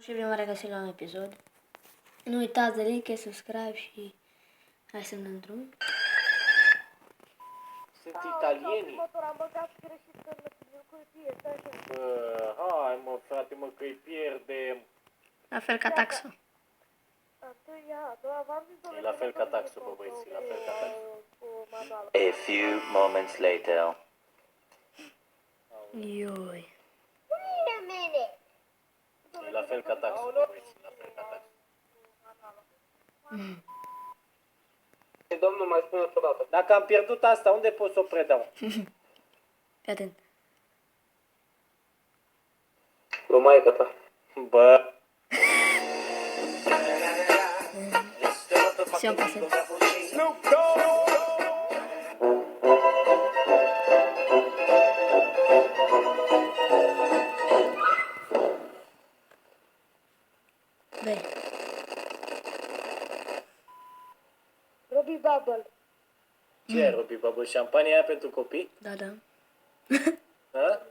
Și vă regăsim la un episod. Nu uitați de like, subscribe și hai să ne drum. Sunt italieni. Am băgat greșit în cutie, stai așa. Hai mă frate mă că-i pierdem. La fel ca taxul. E la fel ca taxul, bă băieți, la fel ca taxul. A few moments later. Ioi. E la fel ca taxul, bă băieți, la fel ca taxul. Domnul, mai spune o dată. Dacă am pierdut asta, unde pot să o predau? Fii atent. Lu maică ta. Bă. Și eu pasez. Băi. Robbie Bubble. Ce e, Robi, babă? Șampania aia pentru copii? Da, da. Ha?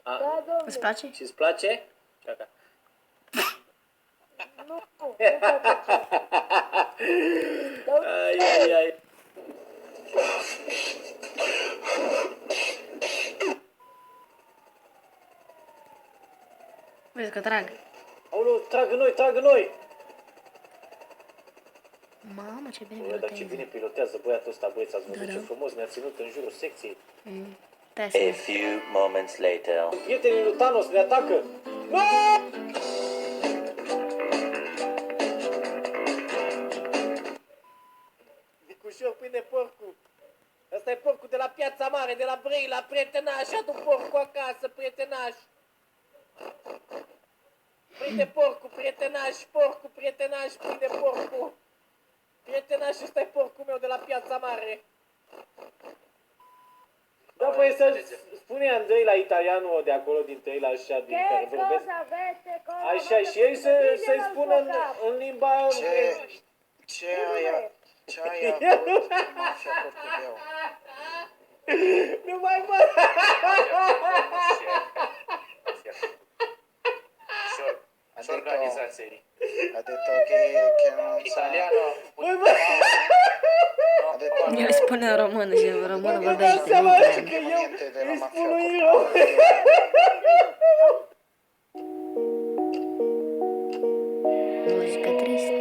Da, domnule. Îți place? Și-ți place? Caca. Nu face. Ai, ai, ai. Vezi că trag. Aoleu, tragă noi, tragă noi! Mamă, ce bine Bă, dar ce pilotează. bine pilotează băiatul ăsta, băieți, ați văzut Da, ce da. frumos ne-a ținut în jurul secției. Te-ai A să few moments later. Prietenii lui Thanos ne atacă! Nu! Nicușor prinde porcul! Ăsta e porcul de la Piața Mare, de la Brăila, prietenaș, adu porcul acasă, prietenaș! Prinde porcul, prietenaș, prinde porcul! Prietenaș, ăsta e porcul meu de la Piața Mare! Da, păi să spune Andrei la italianul de acolo, dintre ei, la așa, din care Che vorbesc. cosa avete? Cosa Așa, avete și ei făcut să-i bine spună al suo capo? în limba... Ce aia avut mafia portubeu? Nu mai mă! Ce organizație? Ha detto che non sa... Italiano. Băi, bă! Ha detto El spune în română și în română Vă vorbește. dați seama Nu că înțeleg. eu niente della îi mafia spun lui portubeu. Muzică tristă.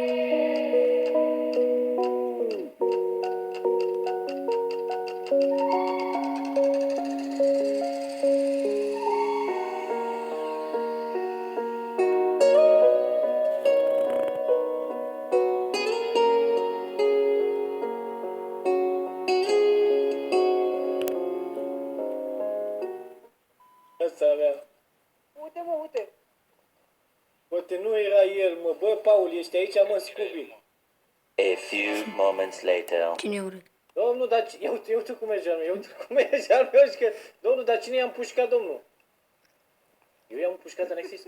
Asta avea. Uite, mă, uite. Poate nu era el, mă. Bă, Paul, ești aici, mă, Scooby. A few moments later. Cine e urât? Domnul, dar... Ia uite cum merge al meu, ia uite cum merge al meu și că... Domnul, dar cine i-a împușcat, domnul? Eu i-am împușcat în exis?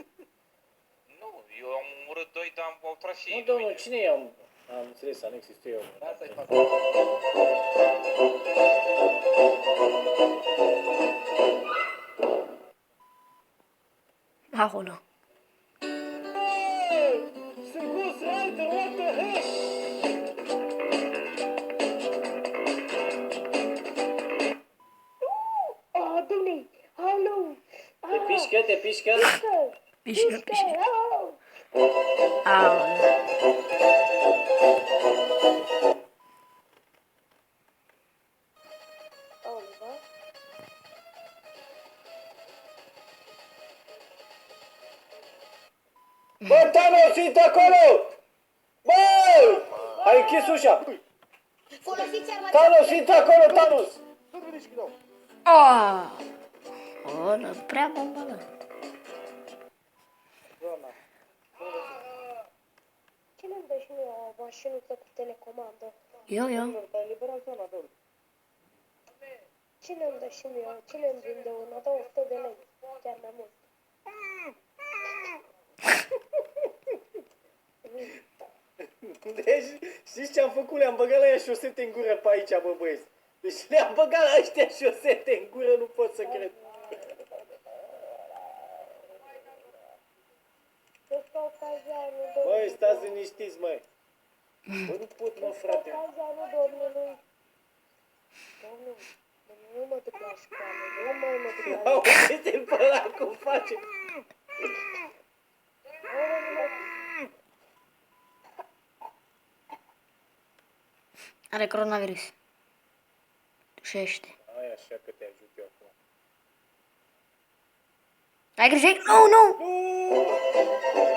Nu, eu am omorât doi, dar au tras și Nu, ei. domnul, cine i-a... Am înțeles, Alexis, tu eu. Asta-i fața. Aolo. Sunt Ghost Rider, what the heck? Oh, domnule. Alo. Te pișcă, te pișcă? Pișcă, pișcă. Alo. Aolo. Alo, da? Bă, Thanos, uite acolo! Bă! Ai închis ușa! Thanos, uite acolo, Thanos! Oh! Ăla, prea bombală. Cine îmi dă și mie o mașinuță cu telecomandă? Eu. Cine îmi dă și mie? Cine îmi vinde una? Dă 100 de lei. Chiar mai mult. Deci, știți ce am făcut? Le-am băgat la ea șosete în gură pe aici, bă, băieți. Deci le-am băgat la ăștia șosete în gură, nu pot să cred. Stați anul Măi, Domnului. stați liniștiți, măi. Bă, nu pot, mă, frate. Stați anul Domnului. Domnul, nu mă duc la școală, nu mai mă duc la școală. Auzi-te-l pe ăla cum face. Are coronavirus. Tușește. Ai așa că te ajut eu acum. Ai greșit? Nu, nu! Nu!